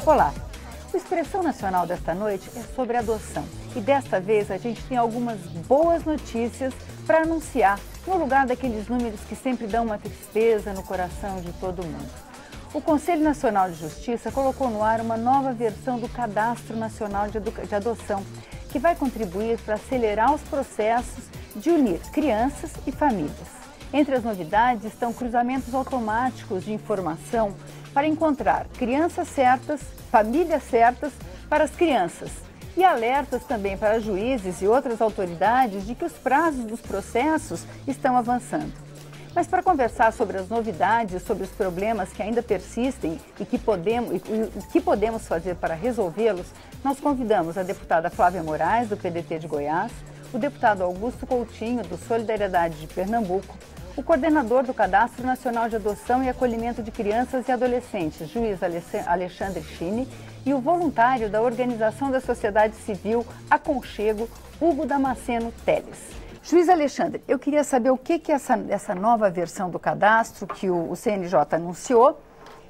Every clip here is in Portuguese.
Olá! O Expressão Nacional desta noite é sobre adoção. E desta vez a gente tem algumas boas notícias para anunciar, no lugar daqueles números que sempre dão uma tristeza no coração de todo mundo. O Conselho Nacional de Justiça colocou no ar uma nova versão do Cadastro Nacional de Adoção, que vai contribuir para acelerar os processos de unir crianças e famílias. Entre as novidades estão cruzamentos automáticos de informação para encontrar crianças certas, famílias certas para as crianças e alertas também para juízes e outras autoridades de que os prazos dos processos estão avançando. Mas para conversar sobre as novidades, sobre os problemas que ainda persistem e o que podemos fazer para resolvê-los, nós convidamos a deputada Flávia Moraes, do PDT de Goiás, o deputado Augusto Coutinho, do Solidariedade de Pernambuco, o coordenador do Cadastro Nacional de Adoção e Acolhimento de Crianças e Adolescentes, juiz Alexandre Chini, e o voluntário da Organização da Sociedade Civil Aconchego, Hugo Damasceno Teles. Juiz Alexandre, eu queria saber o que é essa nova versão do cadastro que o CNJ anunciou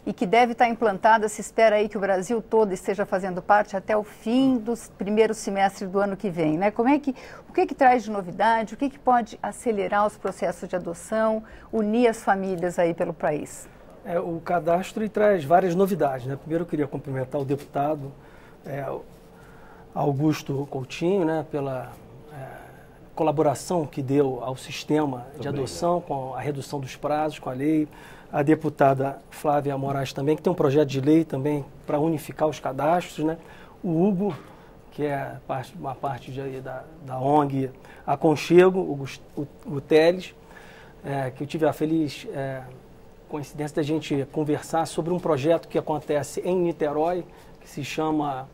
e que deve estar implantada, se espera aí que o Brasil todo esteja fazendo parte até o fim do primeiro semestre do ano que vem, né? O que traz de novidade, o que pode acelerar os processos de adoção, unir as famílias aí pelo país? O cadastro traz várias novidades, né? Primeiro eu queria cumprimentar o deputado Augusto Coutinho, né, pela colaboração que deu ao sistema de adoção, com a redução dos prazos, com a lei. A deputada Flávia Moraes também, que tem um projeto de lei também para unificar os cadastros, né? O Hugo, que é uma parte da ONG Aconchego, o Teles, que eu tive a feliz coincidência da gente conversar sobre um projeto que acontece em Niterói, que se chama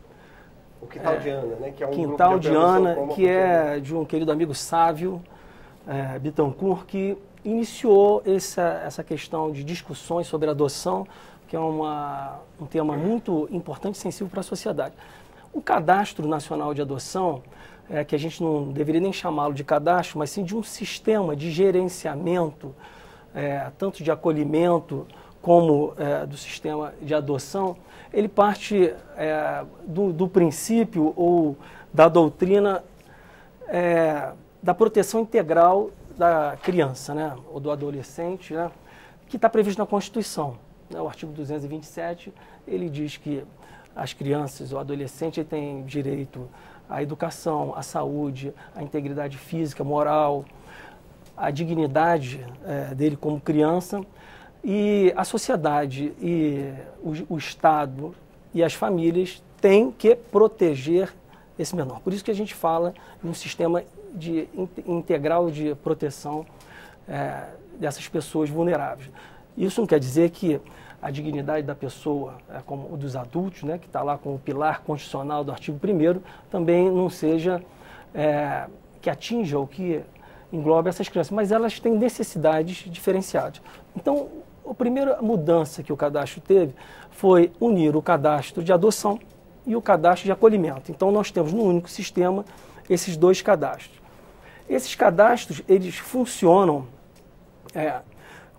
o Quintal de Ana, né? Que é um Quintal de Ana, que é de um querido amigo Sávio Bittencourt, que iniciou essa questão de discussões sobre adoção, que é um tema muito importante e sensível para a sociedade. O Cadastro Nacional de Adoção, que a gente não deveria nem chamá-lo de cadastro, mas sim de um sistema de gerenciamento, tanto de acolhimento como do sistema de adoção, ele parte do princípio ou da doutrina da proteção integral da criança, né, ou do adolescente, né, que está previsto na Constituição. Né, o artigo 227, ele diz que as crianças ou adolescentes têm direito à educação, à saúde, à integridade física, moral, à dignidade dele como criança, e a sociedade e o Estado e as famílias têm que proteger esse menor. Por isso que a gente fala em um sistema integral de proteção dessas pessoas vulneráveis. Isso não quer dizer que a dignidade da pessoa, como o dos adultos, né, que está lá com o pilar constitucional do artigo 1º, também não seja que atinja ou que englobe essas crianças, mas elas têm necessidades diferenciadas. Então, a primeira mudança que o cadastro teve foi unir o cadastro de adoção e o cadastro de acolhimento. Então, nós temos no único sistema esses dois cadastros. Esses cadastros, eles funcionam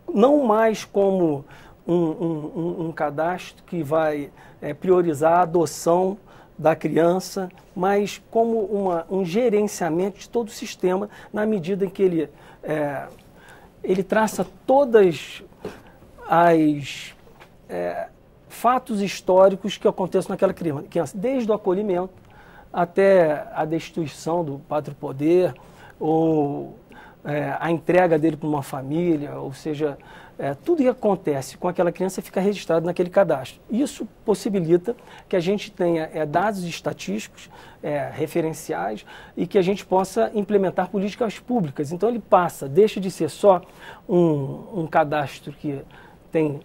não mais como um cadastro que vai priorizar a adoção da criança, mas como um gerenciamento de todo o sistema, na medida em que ele traça todas as fatos históricos que acontecem naquela criança, desde o acolhimento até a destituição do pátrio poder, ou a entrega dele para uma família, ou seja, tudo que acontece com aquela criança fica registrado naquele cadastro. Isso possibilita que a gente tenha dados estatísticos, referenciais, e que a gente possa implementar políticas públicas. Então ele deixa de ser só um cadastro que tem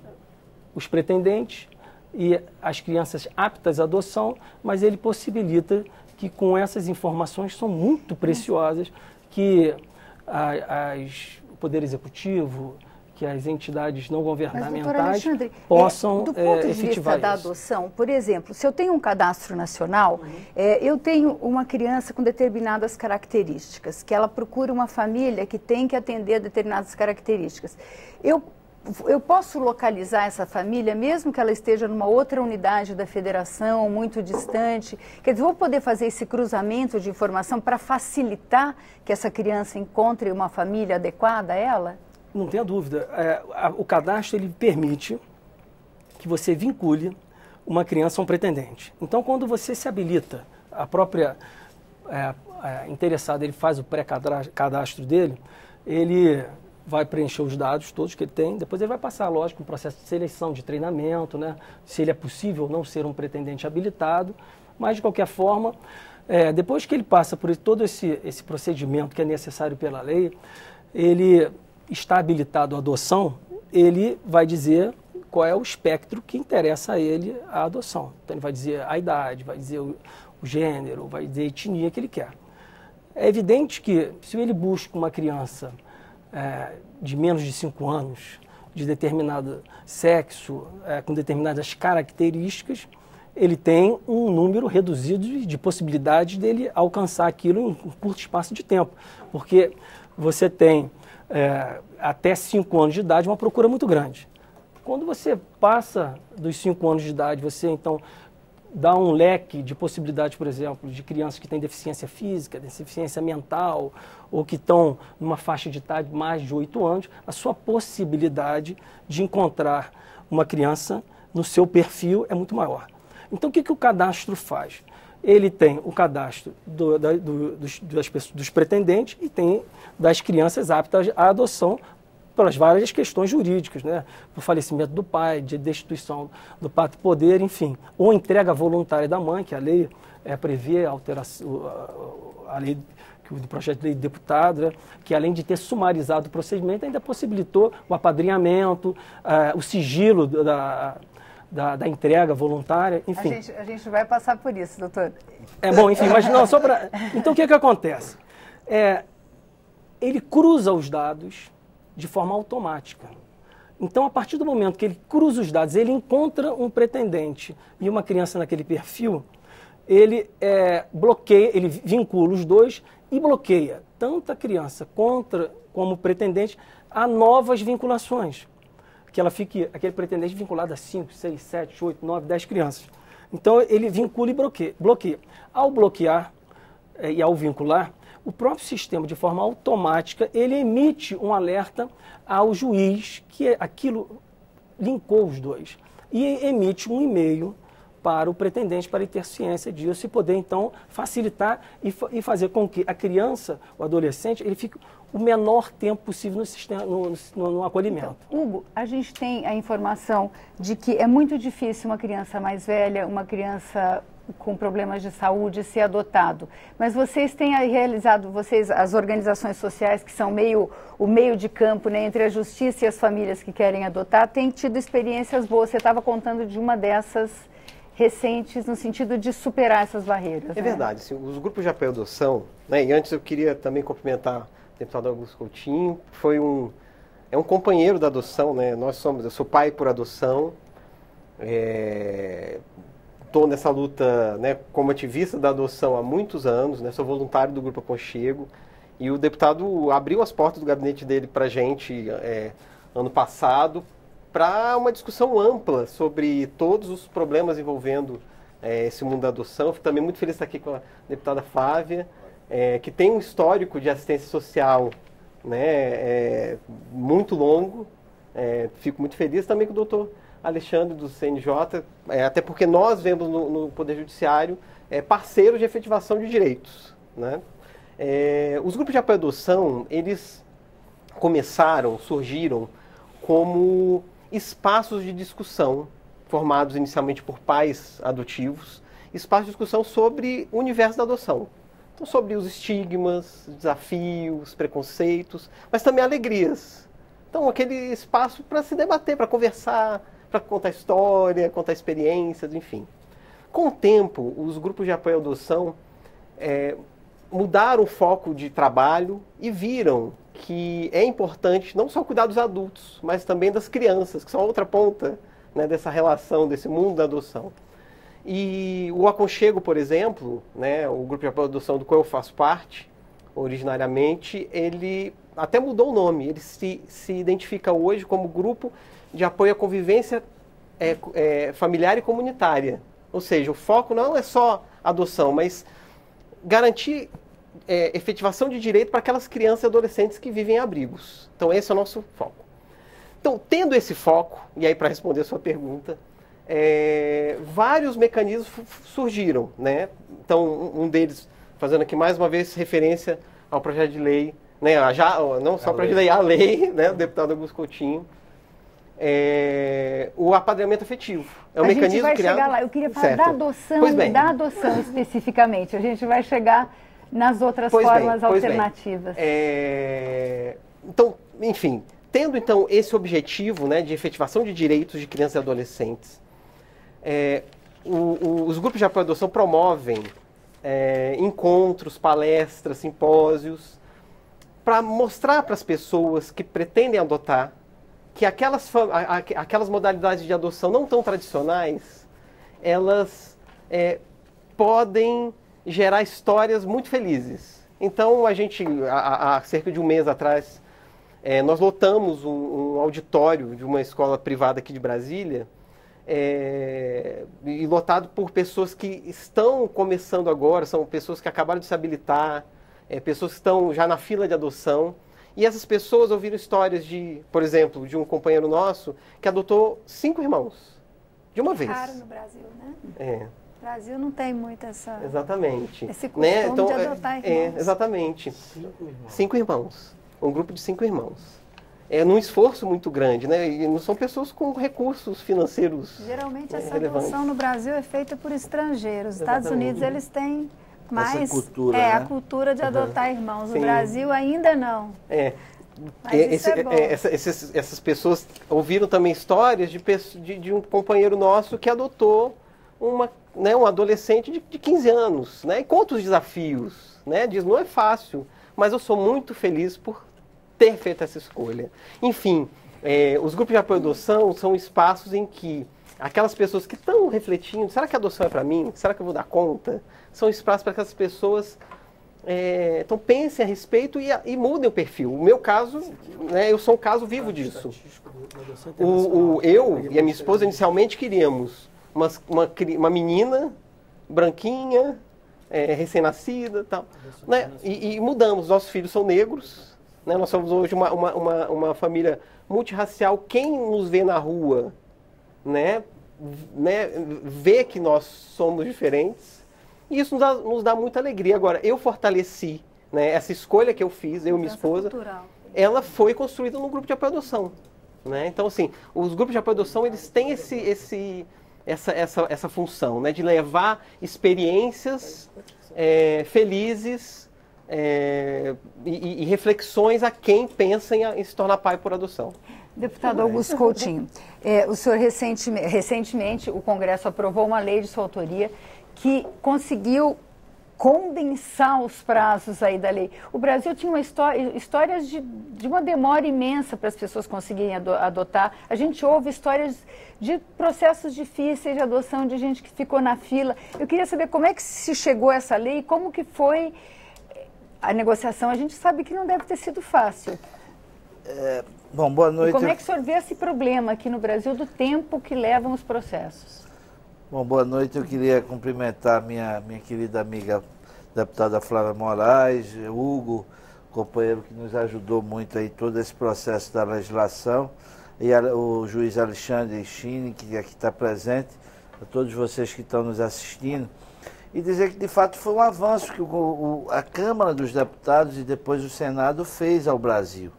os pretendentes e as crianças aptas à adoção, mas ele possibilita que com essas informações, que são muito preciosas, que o Poder Executivo, que as entidades não governamentais possam do ponto de efetivar vista da adoção, por exemplo, se eu tenho um cadastro nacional, eu tenho uma criança com determinadas características, que ela procura uma família que tem que atender a determinadas características. Eu eu posso localizar essa família, mesmo que ela esteja numa outra unidade da federação, muito distante? Quer dizer, vou poder fazer esse cruzamento de informação para facilitar que essa criança encontre uma família adequada a ela? Não tenha dúvida. O cadastro ele permite que você vincule uma criança a um pretendente. Então, quando você se habilita, a própria interessada, ele faz o pré-cadastro dele, ele vai preencher os dados todos que ele tem, depois ele vai passar, lógico, um processo de seleção, de treinamento, né? Se ele é possível não ser um pretendente habilitado, mas de qualquer forma, depois que ele passa por todo esse procedimento que é necessário pela lei, ele está habilitado à adoção, ele vai dizer qual é o espectro que interessa a ele a adoção. Então ele vai dizer a idade, vai dizer o gênero, vai dizer a etnia que ele quer. É evidente que se ele busca uma criança de menos de 5 anos, de determinado sexo, com determinadas características, ele tem um número reduzido de possibilidades dele alcançar aquilo em um curto espaço de tempo. Porque você tem, até 5 anos de idade, uma procura muito grande. Quando você passa dos 5 anos de idade, você então dá um leque de possibilidades, por exemplo, de crianças que têm deficiência física, deficiência mental, ou que estão numa faixa de idade de mais de 8 anos, a sua possibilidade de encontrar uma criança no seu perfil é muito maior. Então, o que o cadastro faz? Ele tem o cadastro dos pretendentes e tem das crianças aptas à adoção pelas várias questões jurídicas, né? Por falecimento do pai, de destituição do pátrio poder, enfim. Ou entrega voluntária da mãe, que a lei prevê a lei do projeto de lei de deputado, né? Que além de ter sumarizado o procedimento, ainda possibilitou o apadrinhamento, o sigilo da entrega voluntária, enfim. A gente vai passar por isso, doutor. Bom, enfim, mas não, só para... Então, o que acontece? Ele cruza os dados de forma automática. Então, a partir do momento que ele cruza os dados, ele encontra um pretendente e uma criança naquele perfil, ele bloqueia, ele vincula os dois e bloqueia tanto a criança como o pretendente a novas vinculações. Que ela fique, aquele pretendente vinculado a 5, 6, 7, 8, 9, 10 crianças. Então, ele vincula e bloqueia. Ao bloquear e ao vincular, o próprio sistema, de forma automática, ele emite um alerta ao juiz que aquilo linkou os dois. E emite um e-mail para o pretendente, para ele ter ciência disso e poder, então, facilitar e fazer com que a criança, o adolescente, ele fique o menor tempo possível no sistema, no acolhimento. Então, Hugo, a gente tem a informação de que é muito difícil uma criança mais velha, uma criança com problemas de saúde ser adotado. Mas vocês têm realizado, as organizações sociais que são o meio de campo, né, entre a justiça e as famílias que querem adotar, têm tido experiências boas. Você estava contando de uma dessas recentes no sentido de superar essas barreiras. É verdade, assim, os grupos de apoio à adoção, né, e antes eu queria também cumprimentar o deputado Augusto Coutinho, é um companheiro da adoção, né, eu sou pai por adoção, estou nessa luta, né, como ativista da adoção há muitos anos, né, sou voluntário do Grupo Aconchego, e o deputado abriu as portas do gabinete dele para a gente ano passado, para uma discussão ampla sobre todos os problemas envolvendo esse mundo da adoção. Fico também muito feliz de estar aqui com a deputada Flávia, que tem um histórico de assistência social, né, muito longo. Fico muito feliz também com o doutor Alexandre do CNJ, até porque nós vemos no Poder Judiciário parceiros de efetivação de direitos, né? Os grupos de apoio à adoção, eles surgiram como espaços de discussão, formados inicialmente por pais adotivos, espaços de discussão sobre o universo da adoção. Então, sobre os estigmas, desafios, preconceitos, mas também alegrias. Então, aquele espaço para se debater, para conversar, para contar história, contar experiências, enfim. Com o tempo, os grupos de apoio à adoção mudaram o foco de trabalho e viram que é importante não só cuidar dos adultos, mas também das crianças, que são a outra ponta, né, dessa relação, desse mundo da adoção. E o Aconchego, por exemplo, né, o grupo de apoio à adoção do qual eu faço parte, originariamente, ele até mudou o nome, ele se identifica hoje como Grupo de Apoio à Convivência Familiar e Comunitária. Ou seja, o foco não é só adoção, mas garantir efetivação de direito para aquelas crianças e adolescentes que vivem em abrigos. Então esse é o nosso foco. Então, tendo esse foco, e aí para responder a sua pergunta, vários mecanismos surgiram, né? Então, um deles, fazendo aqui mais uma vez referência ao projeto de lei, né? Não só o projeto de lei, a lei, né? Do deputado Augusto Coutinho, o apadrinhamento afetivo. É um mecanismo criado... A gente vai chegar lá. Eu queria falar da adoção especificamente. A gente vai chegar nas outras formas alternativas. Então, enfim, tendo então esse objetivo, né, de efetivação de direitos de crianças e adolescentes, os grupos de apoio à adoção promovem encontros, palestras, simpósios, para mostrar para as pessoas que pretendem adotar que aquelas modalidades de adoção não tão tradicionais, elas podem gerar histórias muito felizes. Então, a gente, há cerca de um mês atrás, nós lotamos um auditório de uma escola privada aqui de Brasília, e lotado por pessoas que estão começando agora, são pessoas que acabaram de se habilitar, pessoas que estão já na fila de adoção. E essas pessoas ouviram histórias por exemplo, de um companheiro nosso que adotou 5 irmãos, de uma vez. Raro no Brasil, né? O Brasil não tem muito esse costume, né? Então, de adotar irmãos. Exatamente. 5 irmãos. Um grupo de 5 irmãos. Num esforço muito grande, né? E não são pessoas com recursos financeiros. Geralmente essa adoção no Brasil é feita por estrangeiros. Os Estados Unidos, eles têm mais cultura, né? a cultura de adotar irmãos. No Brasil ainda não. Mas essas pessoas ouviram também histórias de um companheiro nosso que adotou um adolescente de 15 anos, né? E conta os desafios, né? Diz, não é fácil, mas eu sou muito feliz por ter feito essa escolha. Enfim, os grupos de apoio à adoção são espaços em que aquelas pessoas que estão refletindo, será que a adoção é para mim? Será que eu vou dar conta? São espaços para que as pessoas então pensem a respeito e mudem o perfil. O meu caso, né, eu sou um caso vivo disso. Eu e a minha esposa inicialmente queríamos uma menina branquinha, recém-nascida, tal, né? E mudamos. Nossos filhos são negros, né? Nós somos hoje uma família multirracial. Quem nos vê na rua, né, vê que nós somos diferentes. E isso nos dá muita alegria. Agora, eu fortaleci, né, essa escolha que eu fiz, eu e minha esposa, ela foi construída no grupo de apoio à adoção, né? Então, assim, os grupos de apoio à adoção, eles têm essa função, né, de levar experiências felizes e reflexões a quem pensa em se tornar pai por adoção. Deputado Augusto Coutinho, o senhor recentemente o Congresso aprovou uma lei de sua autoria que conseguiu condensar os prazos aí da lei. O Brasil tinha histórias de uma demora imensa para as pessoas conseguirem adotar. A gente ouve histórias de processos difíceis de adoção, de gente que ficou na fila. Eu queria saber como é que se chegou a essa lei, como que foi a negociação. A gente sabe que não deve ter sido fácil. Bom, boa noite. E como é que o senhor vê esse problema aqui no Brasil do tempo que levam os processos? Bom, boa noite. Eu queria cumprimentar minha querida amiga deputada Flávia Moraes, Hugo, companheiro que nos ajudou muito aí todo esse processo da legislação, e o juiz Alexandre Chini, que aqui está presente, a todos vocês que estão nos assistindo, e dizer que de fato foi um avanço que a Câmara dos Deputados e depois o Senado fez ao Brasil.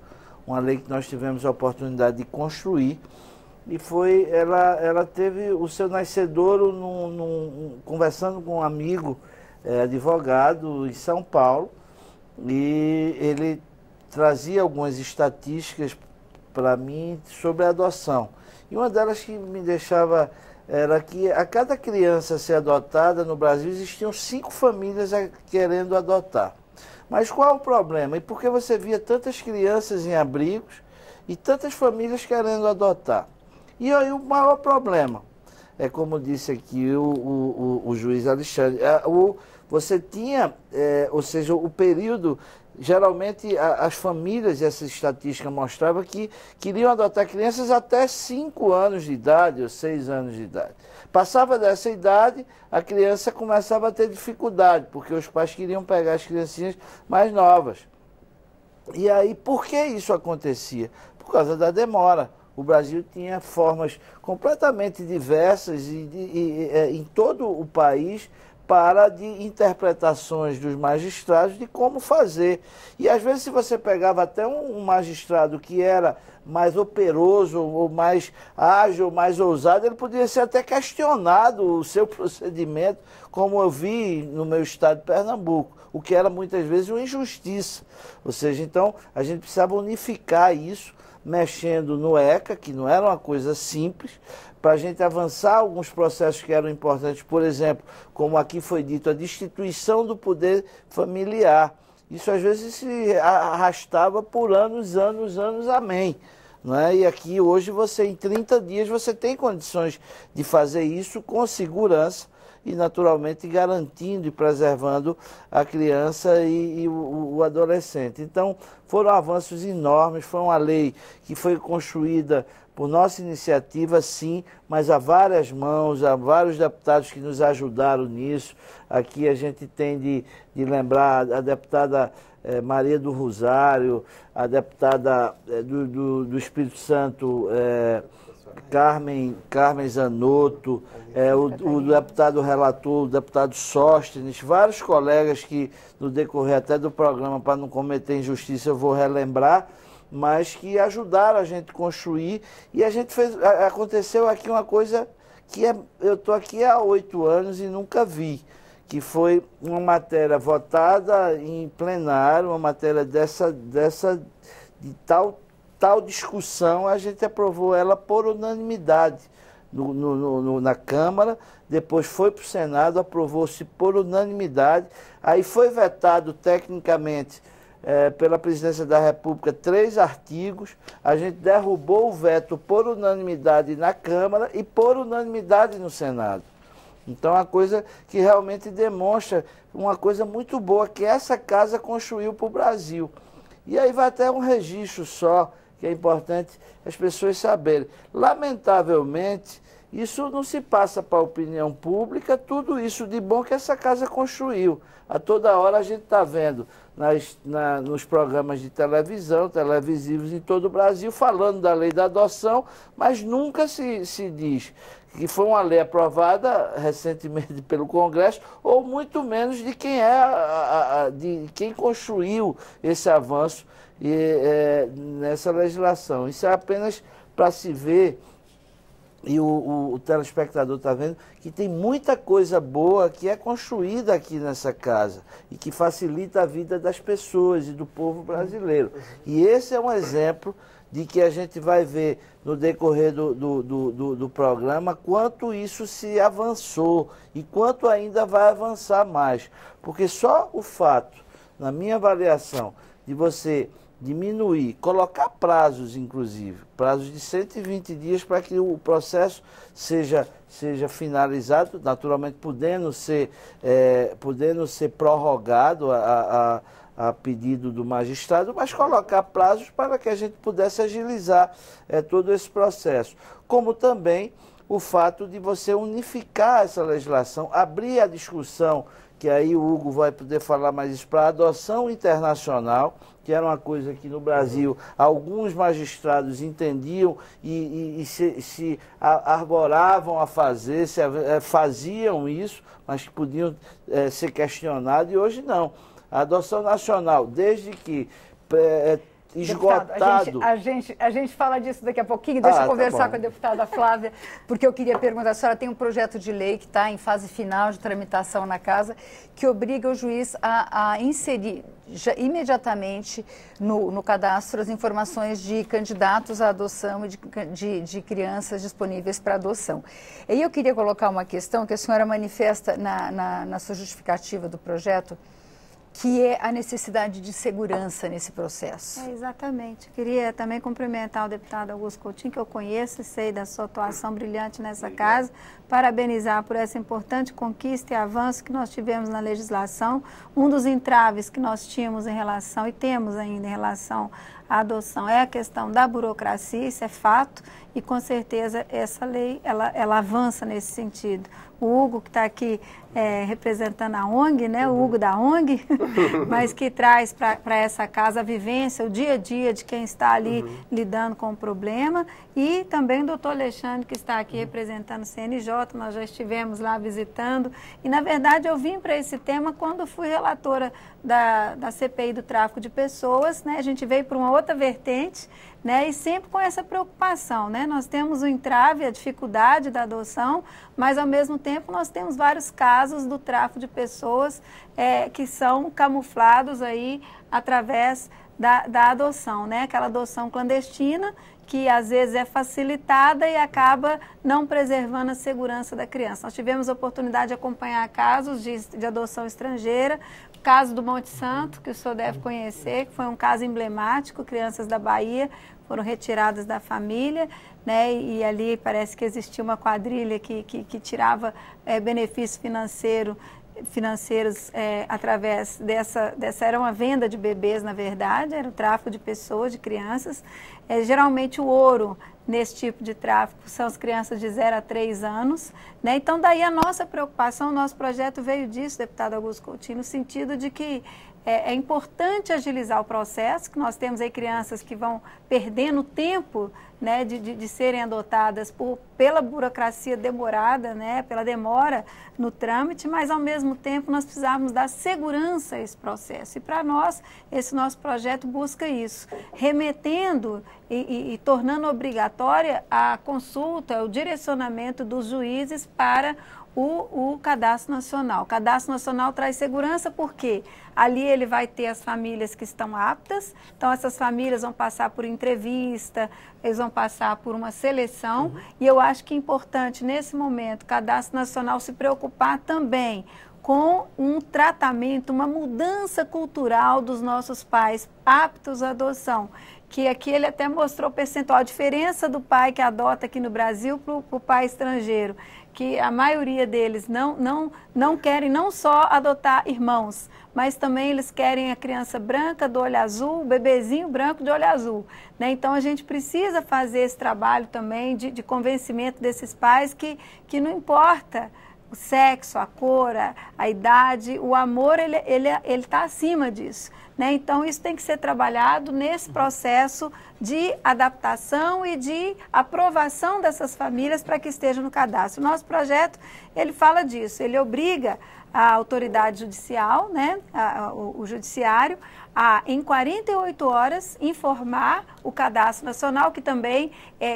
Uma lei que nós tivemos a oportunidade de construir. E ela teve o seu nascedouro conversando com um amigo advogado em São Paulo, e ele trazia algumas estatísticas para mim sobre a adoção. E uma delas que me deixava era que a cada criança ser adotada no Brasil existiam 5 famílias querendo adotar. Mas qual o problema? E por que você via tantas crianças em abrigos e tantas famílias querendo adotar? E aí o maior problema, como disse aqui o juiz Alexandre, você tinha, ou seja, o período, geralmente as famílias, essa estatística mostrava que queriam adotar crianças até 5 anos de idade ou 6 anos de idade. Passava dessa idade, a criança começava a ter dificuldade, porque os pais queriam pegar as criancinhas mais novas. E aí, por que isso acontecia? Por causa da demora. O Brasil tinha formas completamente diversas em todo o país para de interpretações dos magistrados de como fazer. E às vezes, se você pegava até um magistrado que era mais operoso, ou mais ágil, mais ousado, ele podia ser até questionado o seu procedimento, como eu vi no meu estado de Pernambuco, o que era muitas vezes uma injustiça. Ou seja, então, a gente precisava unificar isso, mexendo no ECA, que não era uma coisa simples, para a gente avançar alguns processos que eram importantes, por exemplo, como aqui foi dito, a destituição do poder familiar. Isso às vezes se arrastava por anos, amém. Não é? E aqui hoje você, em 30 dias, você tem condições de fazer isso com segurança e naturalmente garantindo e preservando a criança e o adolescente. Então foram avanços enormes, foi uma lei que foi construída por nossa iniciativa, sim, mas há várias mãos, há vários deputados que nos ajudaram nisso. Aqui a gente tem de lembrar a deputada Maria do Rosário, a deputada do Espírito Santo, Carmen Zanotto, o deputado relator, o deputado Sóstenes, vários colegas que, no decorrer até do programa, para não cometer injustiça, eu vou relembrar, mas que ajudaram a gente a construir. E a gente aconteceu aqui uma coisa que eu estou aqui há 8 anos e nunca vi, que foi uma matéria votada em plenário, uma matéria de tal discussão, a gente aprovou ela por unanimidade na Câmara, depois foi para o Senado, aprovou-se por unanimidade, aí foi vetado tecnicamente pela Presidência da República 3 artigos, a gente derrubou o veto por unanimidade na Câmara e por unanimidade no Senado. Então, é uma coisa que realmente demonstra uma coisa muito boa que essa casa construiu para o Brasil. E aí vai até um registro só, que é importante as pessoas saberem. Lamentavelmente, isso não se passa para a opinião pública, tudo isso de bom que essa casa construiu. A toda hora a gente está vendo nos programas de televisão, televisivos em todo o Brasil, falando da lei da adoção, mas nunca se diz que foi uma lei aprovada recentemente pelo Congresso, ou muito menos de quem de quem construiu esse avanço nessa legislação. Isso é apenas para se ver, e o telespectador está vendo, que tem muita coisa boa que é construída aqui nessa casa e que facilita a vida das pessoas e do povo brasileiro. E esse é um exemplo de que a gente vai ver no decorrer do programa quanto isso se avançou e quanto ainda vai avançar mais. Porque só o fato, na minha avaliação, de você diminuir, colocar prazos, inclusive, prazos de 120 dias para que o processo seja finalizado, naturalmente podendo ser prorrogado a pedido do magistrado, mas colocar prazos para que a gente pudesse agilizar todo esse processo. Como também o fato de você unificar essa legislação, abrir a discussão, que aí o Hugo vai poder falar mais isso, para a adoção internacional, que era uma coisa que no Brasil alguns magistrados entendiam e se arvoravam a fazer, faziam isso, mas que podiam ser questionados, e hoje não. A adoção nacional, desde que esgotado... Deputado, a gente fala disso daqui a pouquinho, deixa eu conversar com a deputada Flávia, porque eu queria perguntar, a senhora tem um projeto de lei que está em fase final de tramitação na casa, que obriga o juiz a inserir imediatamente no cadastro as informações de candidatos à adoção e de crianças disponíveis para adoção. E eu queria colocar uma questão que a senhora manifesta na sua justificativa do projeto, que é a necessidade de segurança nesse processo. Exatamente. Queria também cumprimentar o deputado Augusto Coutinho, que eu conheço e sei da sua atuação brilhante nessa casa, parabenizar por essa importante conquista e avanço que nós tivemos na legislação. Um dos entraves que nós tínhamos em relação, e temos ainda em relação à adoção, é a questão da burocracia, isso é fato, e com certeza essa lei, ela avança nesse sentido. O Hugo, que está aqui representando a ONG, né? O Hugo da ONG, mas que traz para essa casa a vivência, o dia a dia de quem está ali lidando com o problema, e também o doutor Alexandre, que está aqui representando o CNJ, nós já estivemos lá visitando, e na verdade eu vim para esse tema quando fui relatora da CPI do tráfico de pessoas, né? A gente veio para uma outra vertente, né? E sempre com essa preocupação, né? Nós temos o entrave, a dificuldade da adoção, mas ao mesmo tempo nós temos vários casos do tráfico de pessoas que são camuflados aí através da adoção, né? Aquela adoção clandestina que às vezes é facilitada e acaba não preservando a segurança da criança. Nós tivemos a oportunidade de acompanhar casos de adoção estrangeira, o caso do Monte Santo, que o senhor deve conhecer, que foi um caso emblemático, crianças da Bahia foram retiradas da família, né, e ali parece que existia uma quadrilha que tirava benefício financeiros através dessa era uma venda de bebês, na verdade, era o tráfico de pessoas, de crianças. Geralmente o ouro nesse tipo de tráfico são as crianças de 0 a 3 anos, né? Então daí a nossa preocupação, o nosso projeto veio disso, deputado Augusto Coutinho, no sentido de que é importante agilizar o processo, que nós temos aí crianças que vão perdendo tempo, né, de serem adotadas pela burocracia demorada, né, pela demora no trâmite, mas ao mesmo tempo nós precisamos dar segurança a esse processo. E para nós, esse nosso projeto busca isso, remetendo e tornando obrigatória a consulta, o direcionamento dos juízes para o Cadastro Nacional. O Cadastro Nacional traz segurança porque ali ele vai ter as famílias que estão aptas, então essas famílias vão passar por entrevista, eles vão passar por uma seleção, e eu acho que é importante nesse momento o Cadastro Nacional se preocupar também com um tratamento, uma mudança cultural dos nossos pais aptos à adoção, que aqui ele até mostrou o percentual, a diferença do pai que adota aqui no Brasil para o pai estrangeiro, que a maioria deles não querem não só adotar irmãos, mas também eles querem a criança branca do olho azul, o bebezinho branco de olho azul, né? Então a gente precisa fazer esse trabalho também de convencimento desses pais que não importa o sexo, a cor, a idade, o amor, ele está acima disso, né? Então isso tem que ser trabalhado nesse processo de adaptação e de aprovação dessas famílias para que estejam no cadastro. O nosso projeto, ele fala disso, ele obriga a autoridade judicial, né, o judiciário, a, em 48 horas, informar o Cadastro Nacional, que também,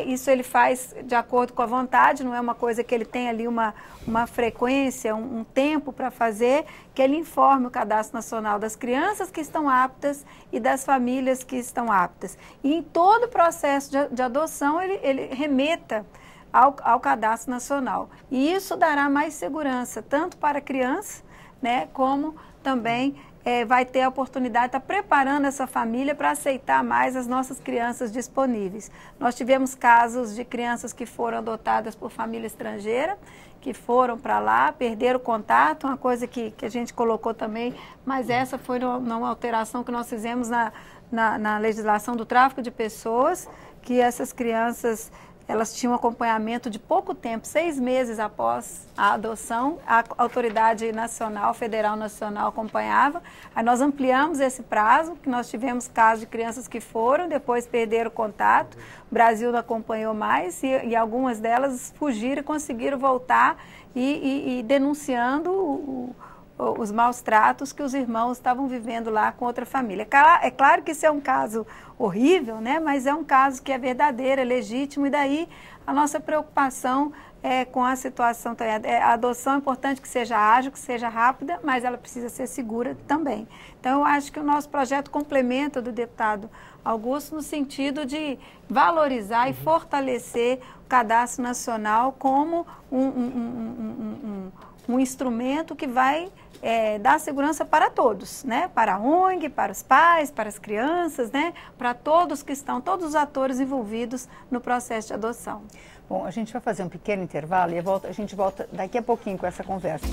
isso ele faz de acordo com a vontade, não é uma coisa que ele tem ali uma frequência, um tempo para fazer, que ele informe o Cadastro Nacional das crianças que estão aptas e das famílias que estão aptas. E em todo o processo de adoção, ele remeta ao Cadastro Nacional. E isso dará mais segurança, tanto para a criança, né, como também vai ter a oportunidade de estar preparando essa família para aceitar mais as nossas crianças disponíveis. Nós tivemos casos de crianças que foram adotadas por família estrangeira, que foram para lá, perderam o contato, uma coisa que a gente colocou também, mas essa foi uma alteração que nós fizemos na legislação do tráfico de pessoas, que essas crianças, elas tinham acompanhamento de pouco tempo, 6 meses após a adoção, a autoridade nacional, federal nacional acompanhava. Aí nós ampliamos esse prazo, que nós tivemos casos de crianças que foram, depois perderam o contato, o Brasil não acompanhou mais e algumas delas fugiram e conseguiram voltar e denunciando os maus tratos que os irmãos estavam vivendo lá com outra família. É claro que isso é um caso horrível, né? Mas é um caso que é verdadeiro, é legítimo, e daí a nossa preocupação com a situação. A adoção é importante que seja ágil, que seja rápida, mas ela precisa ser segura também. Então, eu acho que o nosso projeto complementa do deputado Augusto no sentido de valorizar e fortalecer o Cadastro Nacional como um instrumento que vai dar segurança para todos, né? Para a ONG, para os pais, para as crianças, né? Para todos que estão, todos os atores envolvidos no processo de adoção. Bom, a gente vai fazer um pequeno intervalo e a gente volta daqui a pouquinho com essa conversa.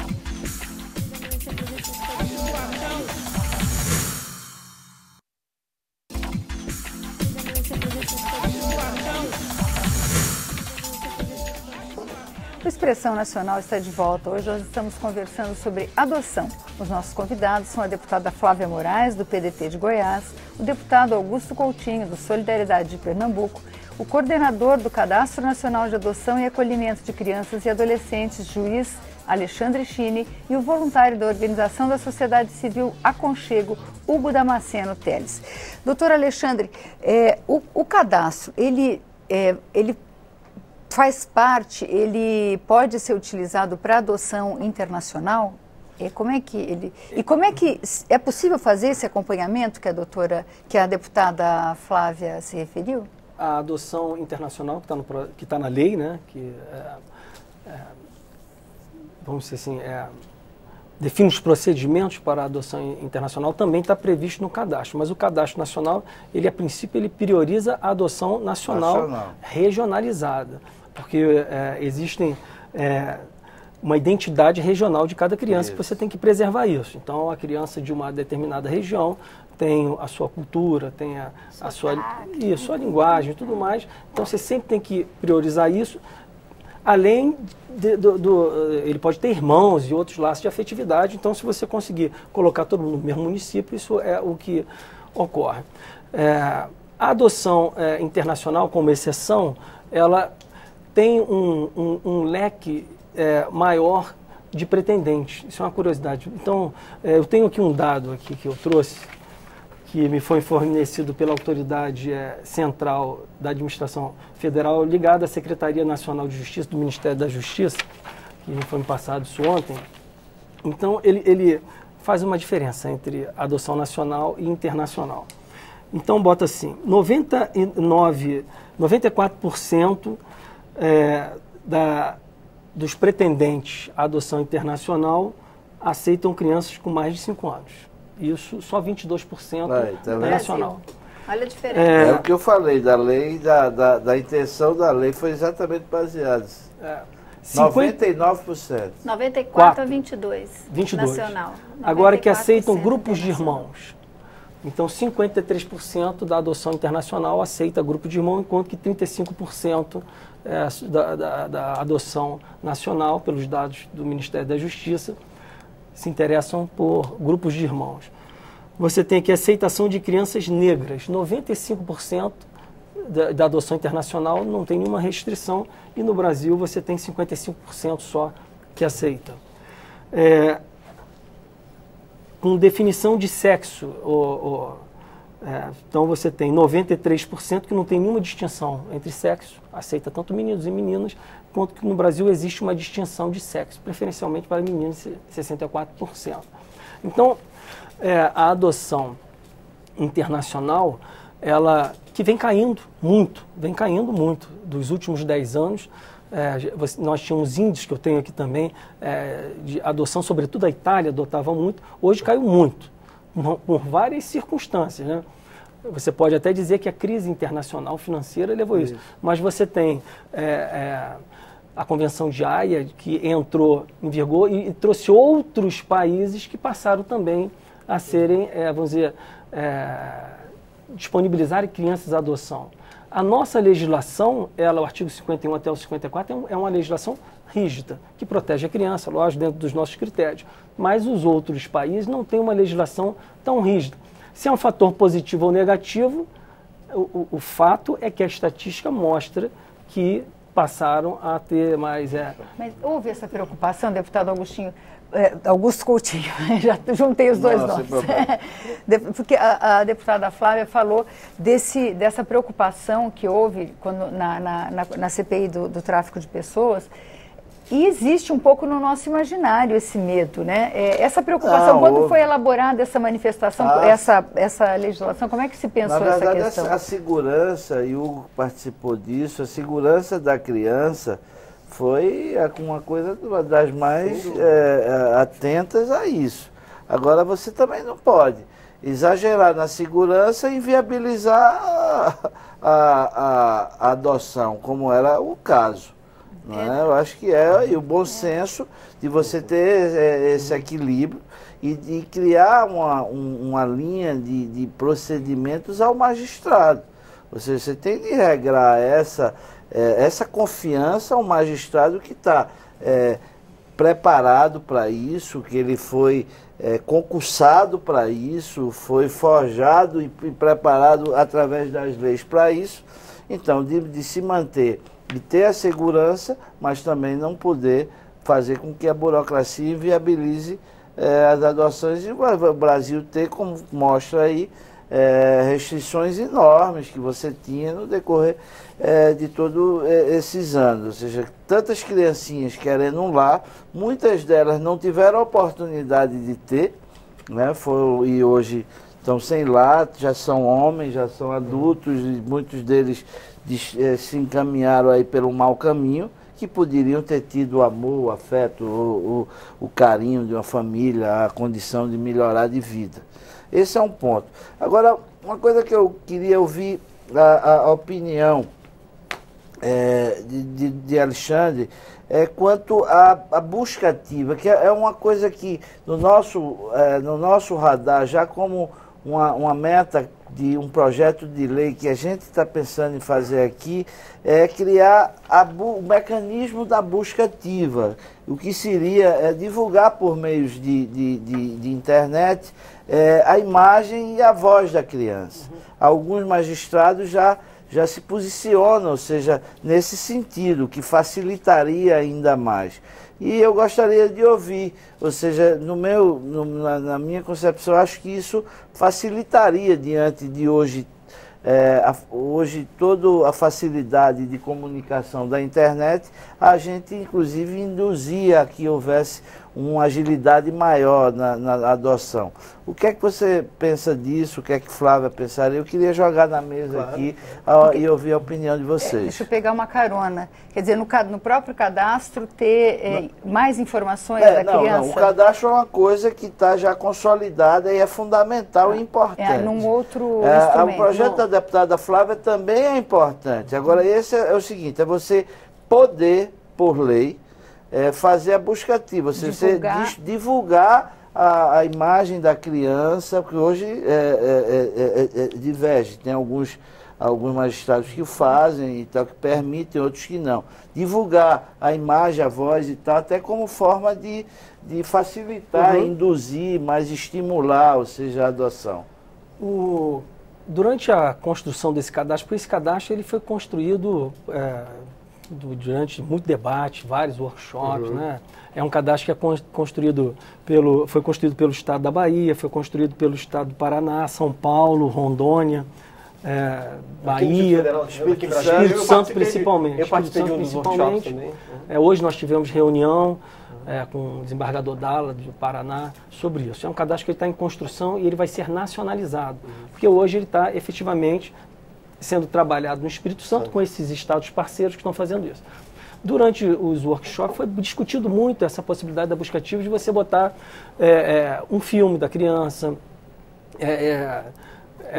O Expressão Nacional está de volta. Hoje nós estamos conversando sobre adoção. Os nossos convidados são a deputada Flávia Moraes, do PDT de Goiás, o deputado Augusto Coutinho, do Solidariedade de Pernambuco, o coordenador do Cadastro Nacional de Adoção e Acolhimento de Crianças e Adolescentes, juiz Alexandre Chini, e o voluntário da Organização da Sociedade Civil Aconchego, Hugo Damasceno Teles. Doutor Alexandre, o cadastro, ele faz parte, ele pode ser utilizado para adoção internacional? Como é que é possível fazer esse acompanhamento que a deputada Flávia se referiu? A adoção internacional que está na lei, né, vamos dizer assim, define os procedimentos para a adoção internacional, também está previsto no cadastro. Mas o cadastro nacional, a princípio, ele prioriza a adoção nacional. Regionalizada, porque existem uma identidade regional de cada criança, que você tem que preservar isso. Então, a criança de uma determinada região tem a sua cultura, tem a sua linguagem e tudo mais. Então, você sempre tem que priorizar isso. Além ele pode ter irmãos e outros laços de afetividade. Então, se você conseguir colocar todo mundo no mesmo município, isso é o que ocorre. A adoção internacional, como exceção, ela tem um leque maior de pretendentes. Isso é uma curiosidade. Então, eu tenho aqui um dado aqui que eu trouxe, que me foi fornecido pela autoridade central da administração federal ligada à Secretaria Nacional de Justiça, do Ministério da Justiça, que me foi passado isso ontem. Então, ele faz uma diferença entre adoção nacional e internacional. Então, bota assim, 94% dos pretendentes à adoção internacional aceitam crianças com mais de 5 anos. Isso, só 22% é nacional. Olha a diferença. É o que eu falei da lei, da intenção da lei foi exatamente baseada. 99%. 94 a 22 nacional. Agora que aceitam grupos de irmãos. Então, 53% da adoção internacional aceita grupo de irmão, enquanto que 35% da adoção nacional, pelos dados do Ministério da Justiça, se interessam por grupos de irmãos. Você tem aqui a aceitação de crianças negras. 95% da adoção internacional não tem nenhuma restrição, e no Brasil você tem 55% só que aceita. Com definição de sexo, então você tem 93% que não tem nenhuma distinção entre sexo, aceita tanto meninos e meninas, quanto que no Brasil existe uma distinção de sexo, preferencialmente para meninos, 64%. Então, a adoção internacional, que vem caindo muito, dos últimos 10 anos, nós tínhamos índices, que eu tenho aqui também, de adoção, sobretudo a Itália adotava muito, hoje caiu muito, por várias circunstâncias, né? Você pode até dizer que a crise internacional financeira levou isso, mas você tem a Convenção de Haia, que entrou em vigor e trouxe outros países que passaram também a serem, vamos dizer, disponibilizarem crianças à adoção. A nossa legislação, o artigo 51 até o 54, é uma legislação rígida, que protege a criança, lógico, dentro dos nossos critérios. Mas os outros países não têm uma legislação tão rígida. Se é um fator positivo ou negativo, o fato é que a estatística mostra que passaram a ter mais... Mas houve essa preocupação, deputado Augusto Coutinho, já juntei os dois nomes. Porque a deputada Flávia falou dessa preocupação que houve na CPI do tráfico de pessoas, e existe um pouco no nosso imaginário esse medo, né? Essa preocupação, quando foi elaborada essa manifestação, essa legislação, como é que se pensou essa questão? Na verdade, a segurança, e o Hugo participou disso, a segurança da criança foi uma coisa das mais atentas a isso. Agora, você também não pode exagerar na segurança e inviabilizar a adoção, como era o caso. Não é? Eu acho que e o bom senso de você ter esse equilíbrio e de criar uma linha de procedimentos ao magistrado. Ou seja, você tem de regrar essa confiança ao magistrado que está preparado para isso, que ele foi concursado para isso, foi forjado e preparado através das leis para isso. Então, de se manter, de ter a segurança, mas também não poder fazer com que a burocracia inviabilize as adoções. E o Brasil tem, como mostra aí, restrições enormes que você tinha no decorrer de todos esses anos. Ou seja, tantas criancinhas querendo um lar, muitas delas não tiveram a oportunidade de ter, né? E hoje estão sem lar, já são homens, já são adultos, e muitos deles se encaminharam aí pelo mau caminho, que poderiam ter tido o amor, o afeto, o carinho de uma família, a condição de melhorar de vida. Esse é um ponto. Agora, uma coisa que eu queria ouvir a opinião de Alexandre quanto à busca ativa, que é uma coisa que no nosso radar, já como uma meta de um projeto de lei que a gente está pensando em fazer aqui, é criar o mecanismo da busca ativa, o que seria divulgar por meios de internet a imagem e a voz da criança. Alguns magistrados já se posicionam, ou seja, nesse sentido, que facilitaria ainda mais. E eu gostaria de ouvir, ou seja, na minha concepção, acho que isso facilitaria diante de hoje, hoje toda a facilidade de comunicação da internet, a gente inclusive induzia a que houvesse uma agilidade maior na adoção. O que é que você pensa disso? O que é que Flávia pensaria? Eu queria jogar na mesa aqui e ouvir a opinião de vocês. Deixa eu pegar uma carona. Quer dizer, no próprio cadastro ter mais informações da criança? Não, o cadastro é uma coisa que está já consolidada e é fundamental e importante. Num outro instrumento. O projeto da deputada Flávia também é importante. Agora, esse é o seguinte, é você poder, por lei, fazer a busca ativa, você divulgar a imagem da criança, porque hoje diverge, tem alguns magistrados que o fazem e tal, que permitem, outros que não. Divulgar a imagem, a voz e tal, até como forma de facilitar, induzir, mas estimular, ou seja, a adoção. Durante a construção desse cadastro, porque esse cadastro ele foi construído durante muito debate, vários workshops, né? É um cadastro que foi construído pelo Estado da Bahia, foi construído pelo Estado do Paraná, São Paulo, Rondônia, Bahia, Espírito Santo principalmente. Eu participei de um dos workshops também. Hoje nós tivemos reunião com o desembargador Dalla, do Paraná, sobre isso. É um cadastro que está em construção e ele vai ser nacionalizado, porque hoje ele está efetivamente sendo trabalhado no Espírito Santo com esses estados parceiros que estão fazendo isso. Durante os workshops foi discutido muito essa possibilidade da busca ativa de você botar um filme da criança,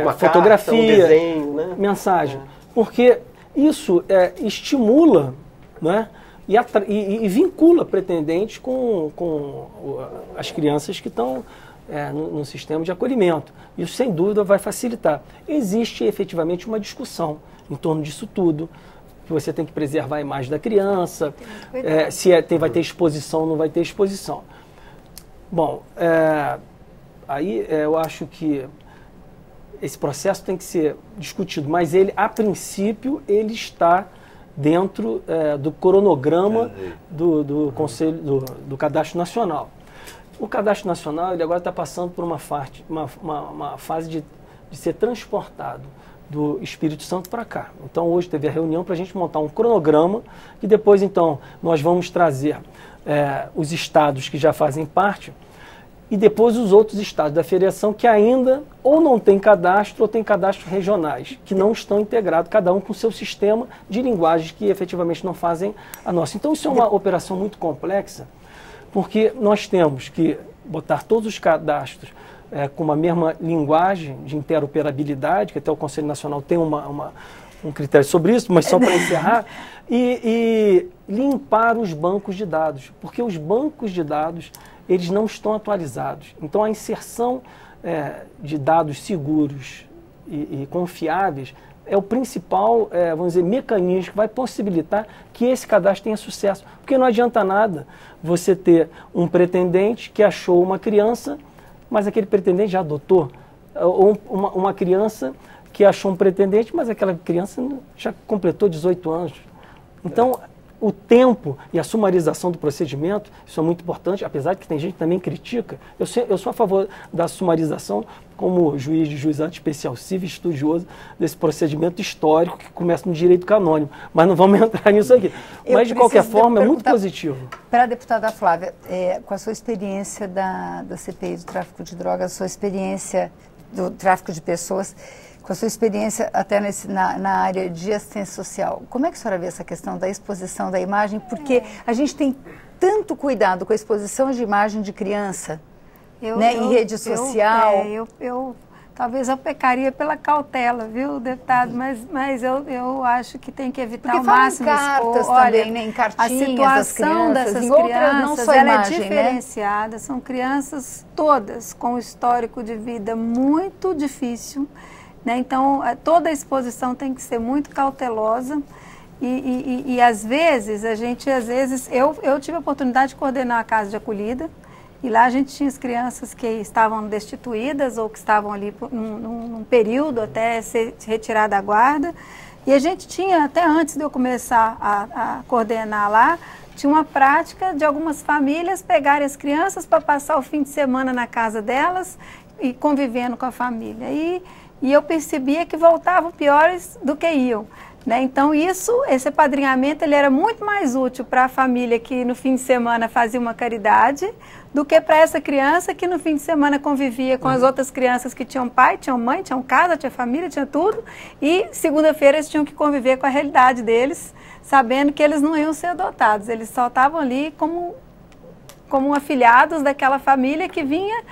uma fotografia, carta, um desenho, né? Mensagem. Porque isso estimula, né? E vincula pretendentes com as crianças que estão no sistema de acolhimento. Isso, sem dúvida, vai facilitar. Existe, efetivamente, uma discussão em torno disso tudo, que você tem que preservar a imagem da criança, vai ter exposição ou não vai ter exposição. Bom, aí eu acho que esse processo tem que ser discutido, mas ele, a princípio, ele está dentro do cronograma do Conselho, do Cadastro Nacional. O Cadastro Nacional ele agora está passando por uma fase de ser transportado do Espírito Santo para cá. Então hoje teve a reunião para a gente montar um cronograma e depois então nós vamos trazer os estados que já fazem parte e depois os outros estados da federação que ainda ou não tem cadastro ou tem cadastros regionais, que não estão integrados, cada um com seu sistema de linguagens que efetivamente não fazem a nossa. Então isso é uma operação muito complexa, porque nós temos que botar todos os cadastros com uma mesma linguagem de interoperabilidade, que até o Conselho Nacional tem um critério sobre isso, mas só para encerrar, e limpar os bancos de dados, porque os bancos de dados eles não estão atualizados. Então a inserção de dados seguros e confiáveis é o principal, vamos dizer, mecanismo que vai possibilitar que esse cadastro tenha sucesso. Porque não adianta nada você ter um pretendente que achou uma criança, mas aquele pretendente já adotou. Ou uma criança que achou um pretendente, mas aquela criança já completou 18 anos. Então, o tempo e a sumarização do procedimento, isso é muito importante, apesar de que tem gente que também critica. Eu sou a favor da sumarização, como juiz de juizado especial civil, estudioso desse procedimento histórico que começa no direito canônico. Mas não vamos entrar nisso aqui. Mas, de qualquer forma, é muito positivo. Para a deputada Flávia, com a sua experiência da CPI do tráfico de drogas, a sua experiência do tráfico de pessoas, com a sua experiência até na área de assistência social, como é que a senhora vê essa questão da exposição da imagem? Porque a gente tem tanto cuidado com a exposição de imagem de criança, em rede social. Talvez eu pecaria pela cautela, viu, deputado? Mas eu acho que tem que evitar porque o máximo cartas também, né? Em cartinhas, a situação dessas crianças, ela é diferenciada. São crianças todas com um histórico de vida muito difícil. Então, toda a exposição tem que ser muito cautelosa e às vezes, eu tive a oportunidade de coordenar a casa de acolhida e lá a gente tinha as crianças que estavam destituídas ou que estavam ali num período até ser retirada da guarda e a gente tinha, até antes de eu começar a coordenar lá, tinha uma prática de algumas famílias pegarem as crianças para passar o fim de semana na casa delas e convivendo com a família. E eu percebia que voltavam piores do que iam. Então esse apadrinhamento ele era muito mais útil para a família que no fim de semana fazia uma caridade do que para essa criança que no fim de semana convivia com as outras crianças que tinham pai, tinham mãe, tinham casa, tinha família, tinha tudo. E segunda-feira eles tinham que conviver com a realidade deles, sabendo que eles não iam ser adotados. Eles só estavam ali como afilhados daquela família que vinha...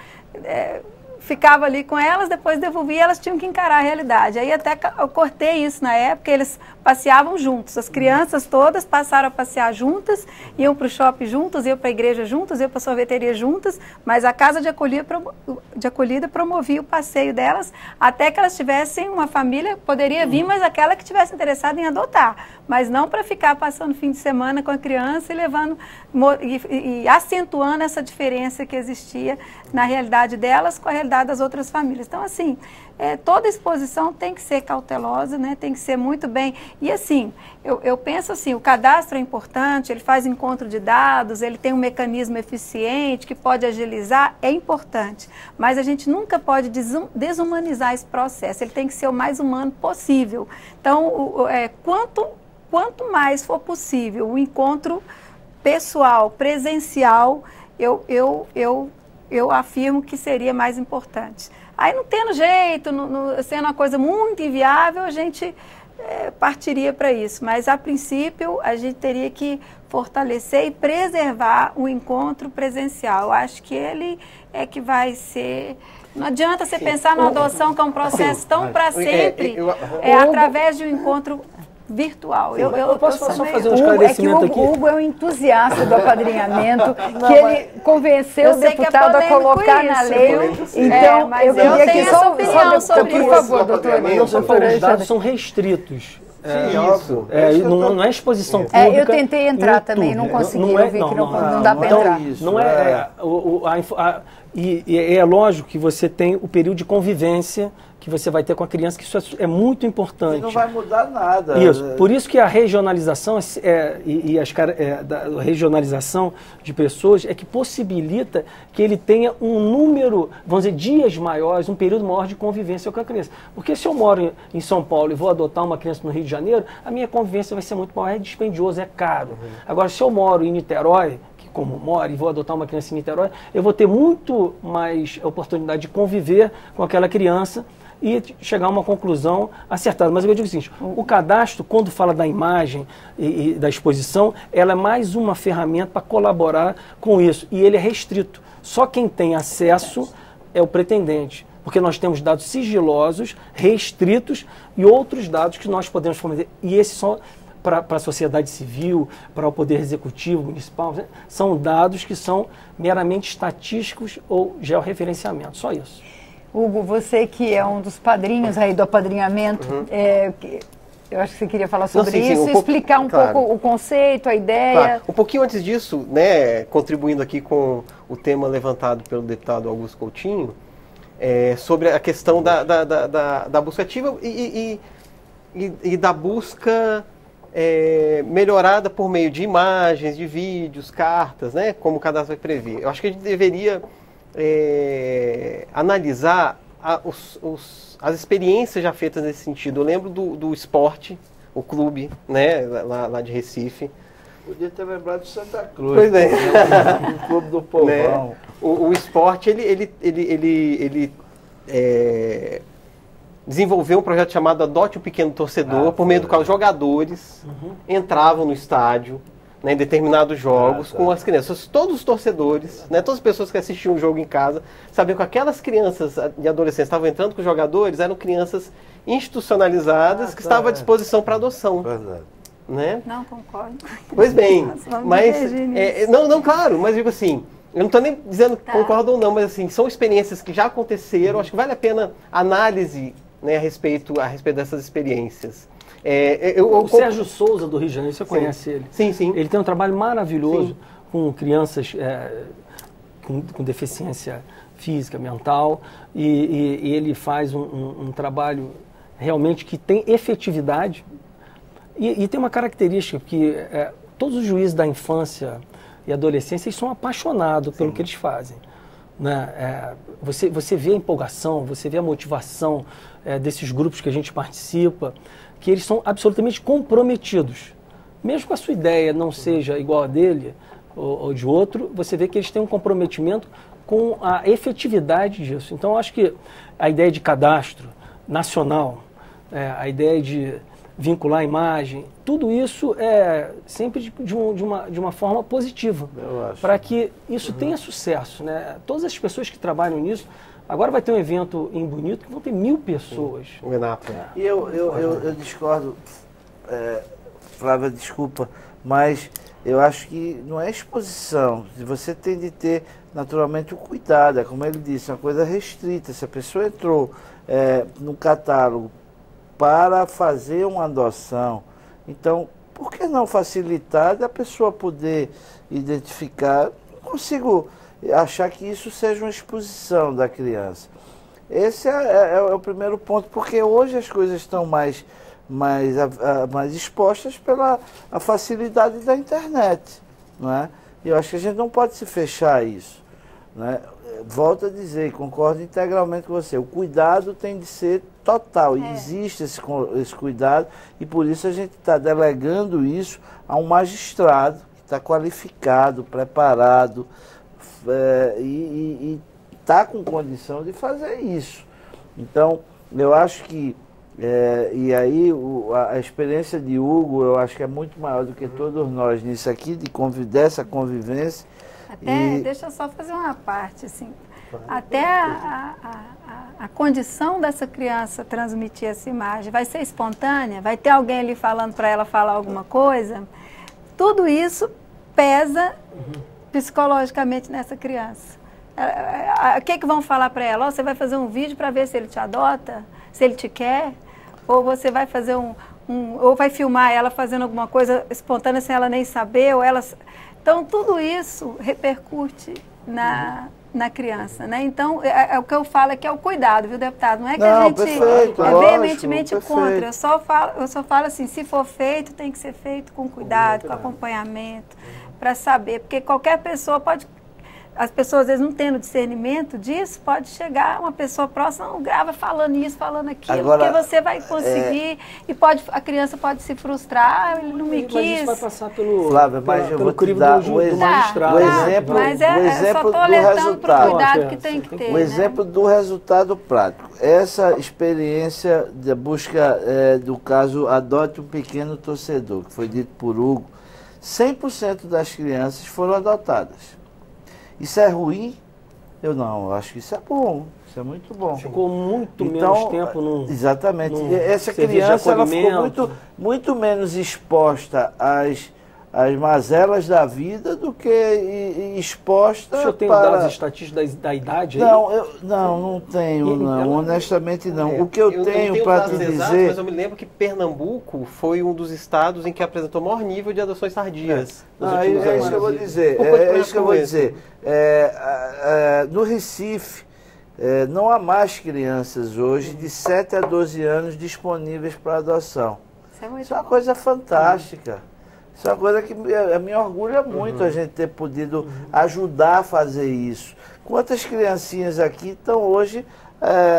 ficava ali com elas, depois devolvia, elas tinham que encarar a realidade. Aí até eu cortei isso na época, eles passeavam juntos, as crianças todas passaram a passear juntas, iam para o shopping juntas, iam para a igreja juntas, iam para a sorveteria juntas, mas a casa de acolhida promovia o passeio delas, até que elas tivessem uma família, poderia vir, mas aquela que tivesse interessada em adotar, mas não para ficar passando fim de semana com a criança e levando e acentuando essa diferença que existia na realidade delas com a realidade das outras famílias. Então, assim, toda exposição tem que ser cautelosa, tem que ser muito bem. E, assim, eu penso assim, o cadastro é importante, ele faz encontro de dados, ele tem um mecanismo eficiente que pode agilizar, é importante. Mas a gente nunca pode desumanizar esse processo, ele tem que ser o mais humano possível. Então, quanto mais for possível o encontro pessoal, presencial, eu afirmo que seria mais importante. Aí não tendo jeito, sendo uma coisa muito inviável, a gente partiria para isso. Mas, a princípio, a gente teria que fortalecer e preservar o encontro presencial. Eu acho que ele é que vai ser... Não adianta você pensar na adoção, que é um processo tão para sempre, através de um encontro virtual. Eu posso só fazer um esclarecimento aqui? O Hugo é um entusiasta do apadrinhamento, ele convenceu o deputado a colocar na lei. Então, mas eu tenho essa opinião sobre isso. Por favor, doutor. Os dados são restritos. Isso. Não é exposição pública. Eu tentei entrar também, não consegui. Eu vi que não dá para entrar. Não e é lógico que você tem o período de convivência que você vai ter com a criança, que isso é muito importante. E não vai mudar nada. Isso. Por isso que a regionalização a regionalização de pessoas é que possibilita que ele tenha um número, vamos dizer, dias maiores, um período maior de convivência com a criança. Porque se eu moro em São Paulo e vou adotar uma criança no Rio de Janeiro, a minha convivência vai ser muito maior, é dispendioso, é caro. Agora, se eu moro em Niterói, como moro e vou adotar uma criança em Niterói, eu vou ter muito mais oportunidade de conviver com aquela criança e chegar a uma conclusão acertada. Mas eu digo o seguinte, o cadastro, quando fala da imagem e da exposição, ela é mais uma ferramenta para colaborar com isso. E ele é restrito. Só quem tem acesso é o pretendente. Porque nós temos dados sigilosos, restritos e outros dados que nós podemos fornecer. E esses são para a sociedade civil, para o Poder Executivo Municipal, né? São dados que são meramente estatísticos ou georreferenciamento. Só isso. Hugo, você que é um dos padrinhos aí do apadrinhamento, eu acho que você queria falar sobre isso, explicar um pouco o conceito, a ideia. Claro. Um pouquinho antes disso, né, contribuindo aqui com o tema levantado pelo deputado Augusto Coutinho, sobre a questão da busca ativa e da busca melhorada por meio de imagens, de vídeos, cartas, né, como o cadastro vai prever. Eu acho que a gente deveria analisar as experiências já feitas nesse sentido. Eu lembro do esporte, o clube, né, lá de Recife. Podia ter lembrado de Santa Cruz. Pois é. O clube do povão. Né? O esporte, ele desenvolveu um projeto chamado Adote o Pequeno Torcedor, por meio do qual os jogadores entravam no estádio, né, em determinados jogos, com as crianças. Todos os torcedores, né, todas as pessoas que assistiam o jogo em casa, sabiam que aquelas crianças e adolescentes que estavam entrando com os jogadores eram crianças institucionalizadas que estavam à disposição para adoção. Verdade. Né? Não concordo. Pois bem, mas claro, mas digo assim, eu não estou nem dizendo que concordo ou não, mas assim, são experiências que já aconteceram, acho que vale a pena análise, né, a respeito dessas experiências. O Sérgio Souza, do Rio de Janeiro, você conhece ele? Sim, sim. Ele tem um trabalho maravilhoso com crianças com deficiência física, mental, e ele faz um trabalho realmente que tem efetividade. E tem uma característica que todos os juízes da infância e adolescência eles são apaixonados pelo que eles fazem. Né? Você vê a empolgação, você vê a motivação desses grupos que a gente participa, que eles são absolutamente comprometidos. Mesmo que a sua ideia não seja igual a dele ou de outro, você vê que eles têm um comprometimento com a efetividade disso. Então, eu acho que a ideia de cadastro nacional, a ideia de vincular a imagem, tudo isso é sempre de uma forma positiva, para que isso tenha sucesso. Né? Todas as pessoas que trabalham nisso, agora vai ter um evento em Bonito que vão ter 1000 pessoas. E eu discordo, Flávia, desculpa, mas eu acho que não é exposição. Você tem de ter naturalmente o cuidado, como ele disse, uma coisa restrita. Se a pessoa entrou no catálogo para fazer uma adoção, então, por que não facilitar da pessoa poder identificar? Não consigo achar que isso seja uma exposição da criança. Esse é o primeiro ponto, porque hoje as coisas estão mais expostas pela a facilidade da internet. Não é? E eu acho que a gente não pode se fechar a isso. Não é? Volto a dizer, concordo integralmente com você, o cuidado tem de ser total, e existe esse cuidado, e por isso a gente está delegando isso a um magistrado que está qualificado, preparado, e está com condição de fazer isso. Então, eu acho que, e aí a experiência de Hugo, eu acho que é muito maior do que todos nós nisso aqui, dessa convivência. Até, deixa eu só fazer uma parte, assim, até a condição dessa criança transmitir essa imagem vai ser espontânea, vai ter alguém ali falando para ela falar alguma coisa, tudo isso pesa psicologicamente nessa criança. O que vão falar para ela? Você vai fazer um vídeo para ver se ele te adota, se ele te quer, ou você vai fazer ou vai filmar ela fazendo alguma coisa espontânea sem ela nem saber, ou ela... Então, tudo isso repercute na criança, né? Então, o que eu falo aqui é o cuidado, viu, deputado? Não é que a gente é veementemente contra. Eu só falo assim, se for feito, tem que ser feito com cuidado, com acompanhamento, para saber. Porque qualquer pessoa pode as pessoas às vezes não tendo discernimento disso, pode chegar uma pessoa próxima, não grava falando isso, falando aquilo, agora, porque você vai conseguir e a criança pode se frustrar, ele não me quis. Mas isso vai passar pelo, Flávia, mas eu vou te crivo dar do magistrado. o exemplo, mas o exemplo só estou do alertando para o resultado. cuidado que tem que ter. O exemplo do resultado prático. Essa experiência de busca do caso Adote um Pequeno Torcedor, que foi dito por Hugo, 100% das crianças foram adotadas. Isso é ruim? Eu acho que isso é bom, isso é muito bom. Ficou muito menos tempo num... Exatamente. Num essa criança ela ficou muito menos exposta às mazelas da vida do que exposta. O senhor tem para... dados estatísticos da idade aí? Não tenho, honestamente não. O que eu tenho para te dizer... Exatos, mas eu me lembro que Pernambuco foi um dos estados em que apresentou o maior nível de adoções tardias. É isso que eu vou dizer. No Recife, não há mais crianças hoje de 7 a 12 anos disponíveis para adoção. Isso é uma coisa fantástica. Isso é uma coisa que me orgulha muito a gente ter podido ajudar a fazer isso. Quantas criancinhas aqui estão hoje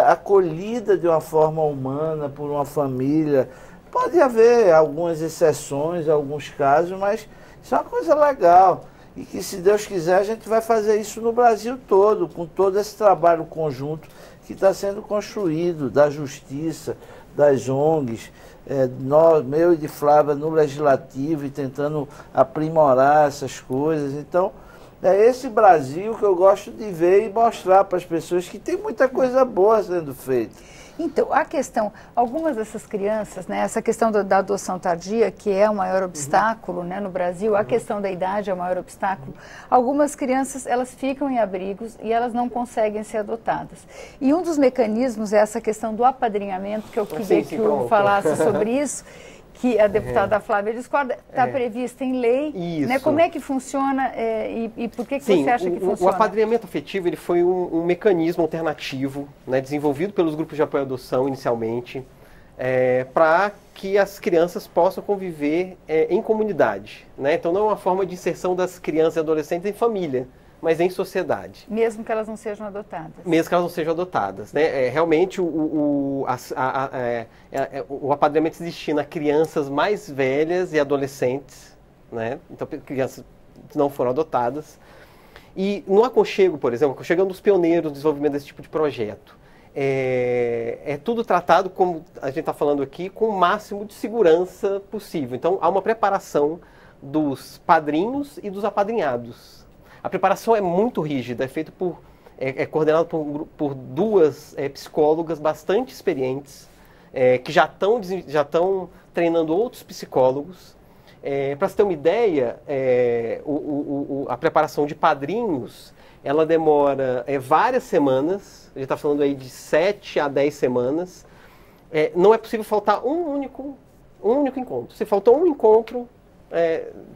acolhidas de uma forma humana por uma família? Pode haver algumas exceções, alguns casos, mas isso é uma coisa legal. E que, se Deus quiser, a gente vai fazer isso no Brasil todo, com todo esse trabalho conjunto que está sendo construído, da justiça, das ONGs, meu e de Flávia no Legislativo e tentando aprimorar essas coisas. Então, é esse Brasil que eu gosto de ver e mostrar para as pessoas que tem muita coisa boa sendo feita. Então, a questão, algumas dessas crianças, né, essa questão da adoção tardia, que é o maior obstáculo, né, no Brasil, a questão da idade é o maior obstáculo. Algumas crianças, elas ficam em abrigos e elas não conseguem ser adotadas. E um dos mecanismos é essa questão do apadrinhamento, que eu queria que o Hugo falasse sobre isso, que a deputada Flávia discorda, está prevista em lei. Né? Como é que funciona e por que você acha que funciona? O apadrinhamento afetivo ele foi um mecanismo alternativo, né, desenvolvido pelos grupos de apoio à adoção inicialmente, para que as crianças possam conviver em comunidade. Né? Então não é uma forma de inserção das crianças e adolescentes em família, mas em sociedade. Mesmo que elas não sejam adotadas. Mesmo que elas não sejam adotadas. Né? Realmente o apadrinhamento se destina a crianças mais velhas e adolescentes, né? Então crianças que não foram adotadas. E no Aconchego, por exemplo, o Aconchego é um dos pioneiros do desenvolvimento desse tipo de projeto. É tudo tratado, como a gente está falando aqui, com o máximo de segurança possível. Então há uma preparação dos padrinhos e dos apadrinhados. A preparação é muito rígida, é coordenada por duas psicólogas bastante experientes, que já estão treinando outros psicólogos. Para você ter uma ideia, a preparação de padrinhos, ela demora várias semanas, a gente está falando aí de 7 a 10 semanas. Não é possível faltar um único encontro. Se faltou um encontro,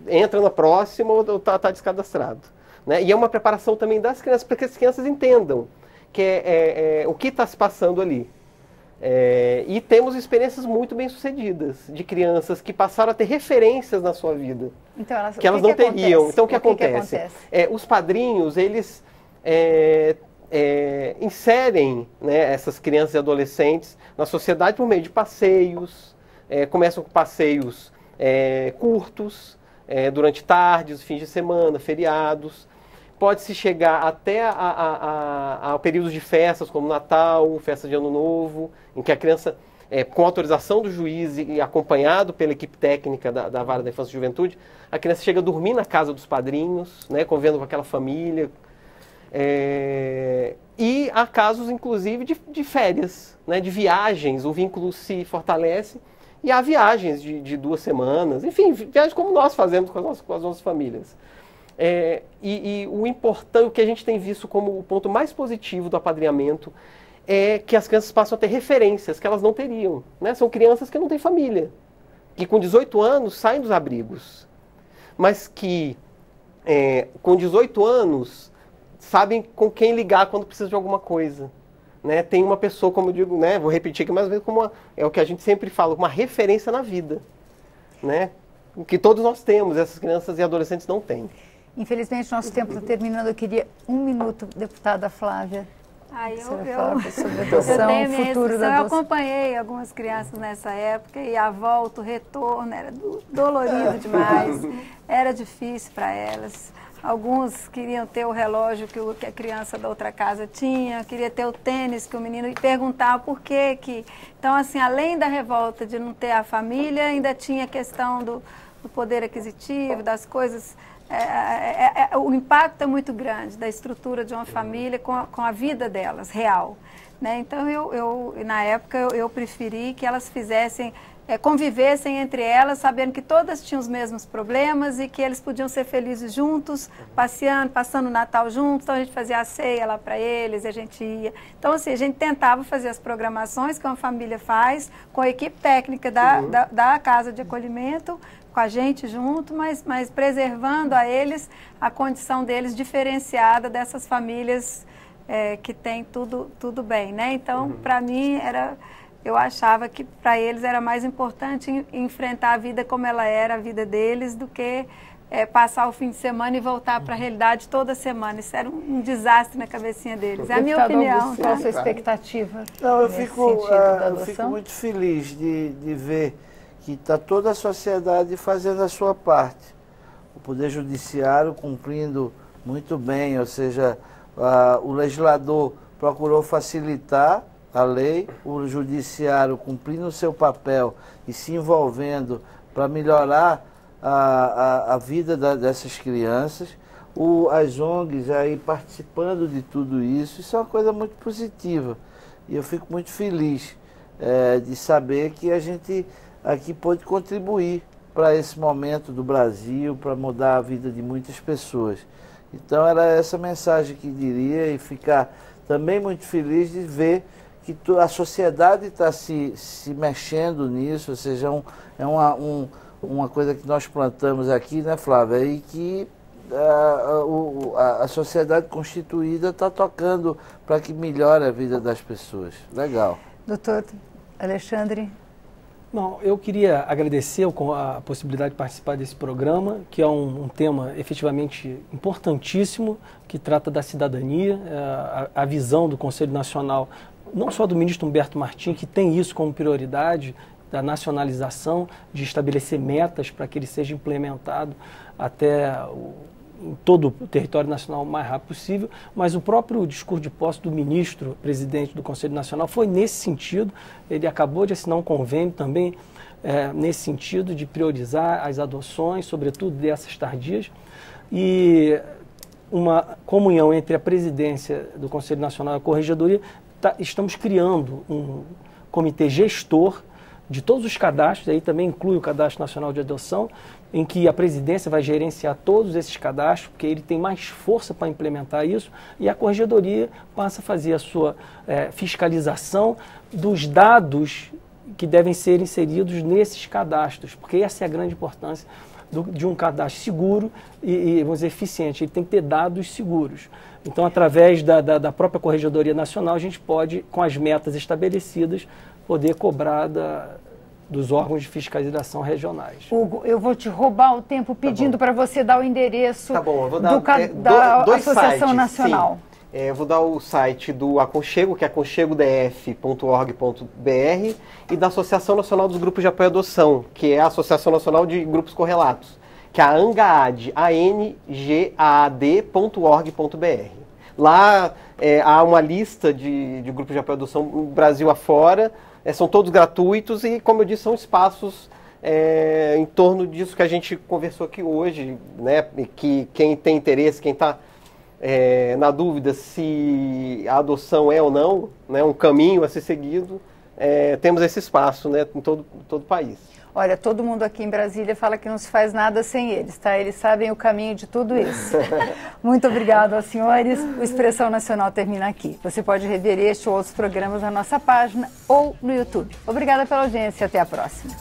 entra na próxima ou está descadastrado. Né? E é uma preparação também das crianças, para que as crianças entendam que o que está se passando ali. E temos experiências muito bem-sucedidas de crianças que passaram a ter referências na sua vida, então, que elas não teriam. Acontece? Então, o que acontece? Os padrinhos, eles inserem, né, essas crianças e adolescentes na sociedade por meio de passeios, começam com passeios curtos, durante tardes, fins de semana, feriados. Pode-se chegar até a períodos de festas, como Natal, festa de Ano Novo, em que a criança, com autorização do juiz e acompanhado pela equipe técnica da Vara da Infância e Juventude, a criança chega a dormir na casa dos padrinhos, né, convivendo com aquela família. E há casos, inclusive, de férias, né, de viagens, o vínculo se fortalece. E há viagens de 2 semanas, enfim, viagens como nós fazemos com as nossas famílias. E o importante, o que a gente tem visto como o ponto mais positivo do apadrinhamento é que as crianças passam a ter referências que elas não teriam. Né? São crianças que não têm família, que com 18 anos saem dos abrigos, mas que com 18 anos sabem com quem ligar quando precisa de alguma coisa. Né? Tem uma pessoa, como eu digo, né? Vou repetir aqui mais uma vez, é o que a gente sempre fala, uma referência na vida. Né? Que todos nós temos, essas crianças e adolescentes não têm. Infelizmente, nosso tempo está terminando. Eu queria 1 minuto, deputada Flávia. Eu adoção, tenho futuro futuro da eu acompanhei algumas crianças nessa época e a volta, o retorno era dolorido demais, era difícil para elas. Alguns queriam ter o relógio que a criança da outra casa tinha, queria ter o tênis que o menino, e perguntava por quê que... Então, assim, além da revolta de não ter a família, ainda tinha a questão do poder aquisitivo, das coisas... o impacto é muito grande da estrutura de uma família com a vida delas, real. Né? Então, na época, eu preferi que elas fizessem... convivessem entre elas, sabendo que todas tinham os mesmos problemas e que eles podiam ser felizes juntos, passeando, passando o Natal juntos. Então a gente fazia a ceia lá para eles, a gente ia. Então assim, a gente tentava fazer as programações que uma família faz, com a equipe técnica da casa de acolhimento, com a gente junto, mas preservando a eles a condição deles diferenciada dessas famílias que tem tudo bem, né? Então, para mim, eu achava que para eles era mais importante enfrentar a vida como ela era, a vida deles, do que passar o fim de semana e voltar para a realidade toda semana. Isso era um desastre na cabecinha deles. É a minha opinião. Qual a sua expectativa? Não, eu fico muito feliz de ver que está toda a sociedade fazendo a sua parte. O Poder Judiciário cumprindo muito bem, ou seja, o legislador procurou facilitar a lei, o judiciário cumprindo o seu papel e se envolvendo para melhorar a vida dessas crianças, as ONGs aí participando de tudo isso, isso é uma coisa muito positiva. E eu fico muito feliz de saber que a gente aqui pode contribuir para esse momento do Brasil, para mudar a vida de muitas pessoas. Então era essa mensagem que diria, e ficar também muito feliz de ver que a sociedade está se mexendo nisso, ou seja, uma coisa que nós plantamos aqui, né, Flávia, e que a sociedade constituída está tocando para que melhore a vida das pessoas. Legal. Doutor Alexandre? Bom, eu queria agradecer a possibilidade de participar desse programa, que é um tema efetivamente importantíssimo, que trata da cidadania, a visão do Conselho Nacional, não só do ministro Humberto Martins, que tem isso como prioridade, da nacionalização, de estabelecer metas para que ele seja implementado em todo o território nacional o mais rápido possível, mas o próprio discurso de posse do ministro, presidente do Conselho Nacional, foi nesse sentido. Ele acabou de assinar um convênio também nesse sentido de priorizar as adoções, sobretudo dessas tardias, e uma comunhão entre a presidência do Conselho Nacional e a Corregedoria. Estamos criando um comitê gestor de todos os cadastros, aí também inclui o Cadastro Nacional de Adoção, em que a presidência vai gerenciar todos esses cadastros, porque ele tem mais força para implementar isso, e a Corregedoria passa a fazer a sua fiscalização dos dados que devem ser inseridos nesses cadastros, porque essa é a grande importância de um cadastro seguro e vamos dizer, eficiente. Ele tem que ter dados seguros. Então, através da própria Corregedoria Nacional, a gente pode, com as metas estabelecidas, poder cobrar dos órgãos de fiscalização regionais. Hugo, eu vou te roubar o tempo pedindo para você dar o endereço eu vou dar, da Associação sites, Nacional. Eu vou dar o site do Aconchego, que é aconchegodf.org.br, e da Associação Nacional dos Grupos de Apoio à Adoção, que é a Associação Nacional de Grupos Correlatos, que é a ANGAAD, angaad.org.br. Lá há uma lista de grupos de apoio à adoção no Brasil afora, são todos gratuitos e, como eu disse, são espaços em torno disso que a gente conversou aqui hoje, né? Que quem tem interesse, quem está na dúvida se a adoção é ou não, né, um caminho a ser seguido, temos esse espaço, né, em todo o país. Olha, todo mundo aqui em Brasília fala que não se faz nada sem eles, tá? Eles sabem o caminho de tudo isso. Muito obrigado aos senhores. O Expressão Nacional termina aqui. Você pode rever este ou outros programas na nossa página ou no YouTube. Obrigada pela audiência e até a próxima.